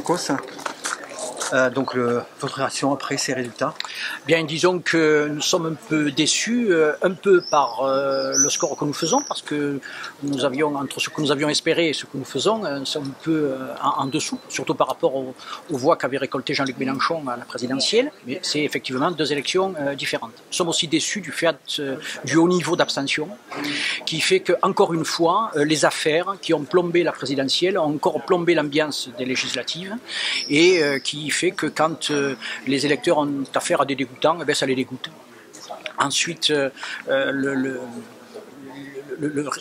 Cos, votre réaction après ces résultats? Bien, disons que nous sommes un peu déçus, un peu par le score que nous faisons, parce que nous avions, entre ce que nous avions espéré et ce que nous faisons, nous sommes un peu en dessous, surtout par rapport aux voix qu'avait récolté Jean-Luc Mélenchon à la présidentielle, mais c'est effectivement deux élections différentes. Nous sommes aussi déçus du fait du haut niveau d'abstention, qui fait que, encore une fois, les affaires qui ont plombé la présidentielle ont encore plombé l'ambiance des législatives, et qui fait que quand les électeurs ont affaire à des dégoûtants, eh bien, ça les dégoûte. Ensuite, le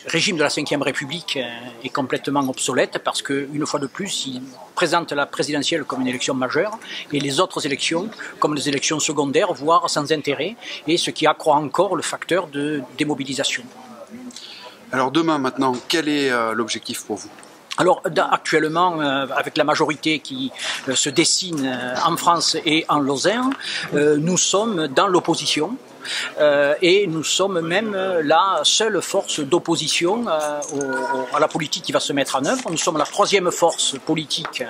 régime de la Ve République est complètement obsolète parce qu'une fois de plus, il présente la présidentielle comme une élection majeure et les autres élections comme des élections secondaires, voire sans intérêt, et ce qui accroît encore le facteur de démobilisation. Alors demain maintenant, quel est l'objectif pour vous ? Alors actuellement, avec la majorité qui se dessine en France et en Lozère, nous sommes dans l'opposition et nous sommes même la seule force d'opposition à la politique qui va se mettre en œuvre. Nous sommes la troisième force politique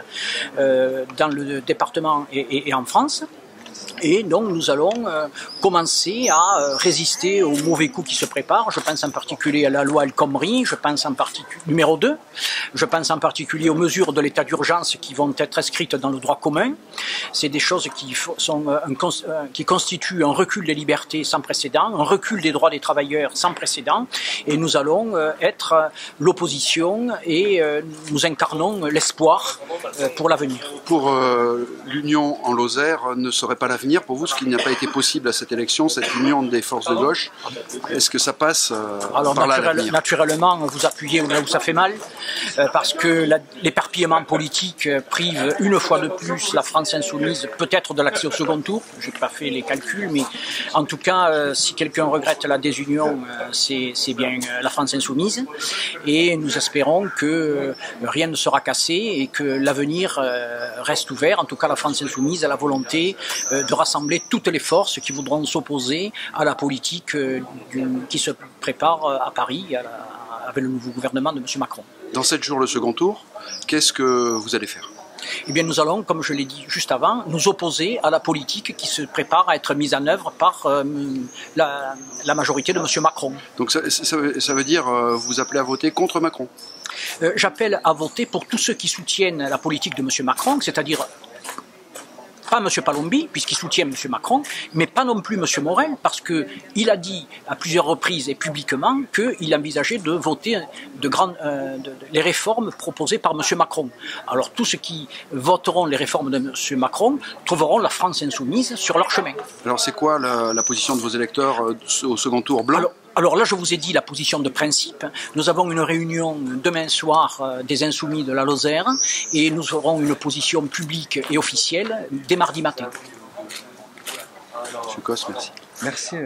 dans le département et en France. Et donc nous allons commencer à résister aux mauvais coups qui se préparent. Je pense en particulier à la loi El Khomri, je pense en particulier numéro 2, je pense en particulier aux mesures de l'état d'urgence qui vont être inscrites dans le droit commun. C'est des choses qui constituent un recul des libertés sans précédent, un recul des droits des travailleurs sans précédent. Et nous allons être l'opposition et nous incarnons l'espoir pour l'avenir. Pour l'union en Lozère ne serait pas l'avenir pour vous, ce qui n'a pas été possible à cette élection, cette union des forces de gauche. Est-ce que ça passe par là l'avenir ? Naturellement, vous appuyez là où ça fait mal, parce que l'éparpillement politique prive une fois de plus la France insoumise peut-être de l'accès au second tour. Je n'ai pas fait les calculs, mais en tout cas, si quelqu'un regrette la désunion, c'est bien la France insoumise. Et nous espérons que rien ne sera cassé et que l'avenir reste ouvert. En tout cas, la France insoumise a la volonté de rassembler toutes les forces qui voudront s'opposer à la politique qui se prépare à Paris avec le nouveau gouvernement de M. Macron. Dans 7 jours, le second tour, qu'est-ce que vous allez faire ? Eh bien, nous allons, comme je l'ai dit juste avant, nous opposer à la politique qui se prépare à être mise en œuvre par la majorité de M. Macron. Donc ça veut dire vous appelez à voter contre Macron ? J'appelle à voter pour tous ceux qui soutiennent la politique de M. Macron, c'est-à-dire pas M. Palombi, puisqu'il soutient M. Macron, mais pas non plus M. Morel, parce qu'il a dit à plusieurs reprises et publiquement qu'il envisageait de voter les réformes proposées par M. Macron. Alors tous ceux qui voteront les réformes de M. Macron trouveront la France insoumise sur leur chemin. Alors c'est quoi la position de vos électeurs au second tour blanc ? Alors là, je vous ai dit la position de principe. Nous avons une réunion demain soir des Insoumis de la Lozère et nous aurons une position publique et officielle dès mardi matin. M. Cos, merci. Merci.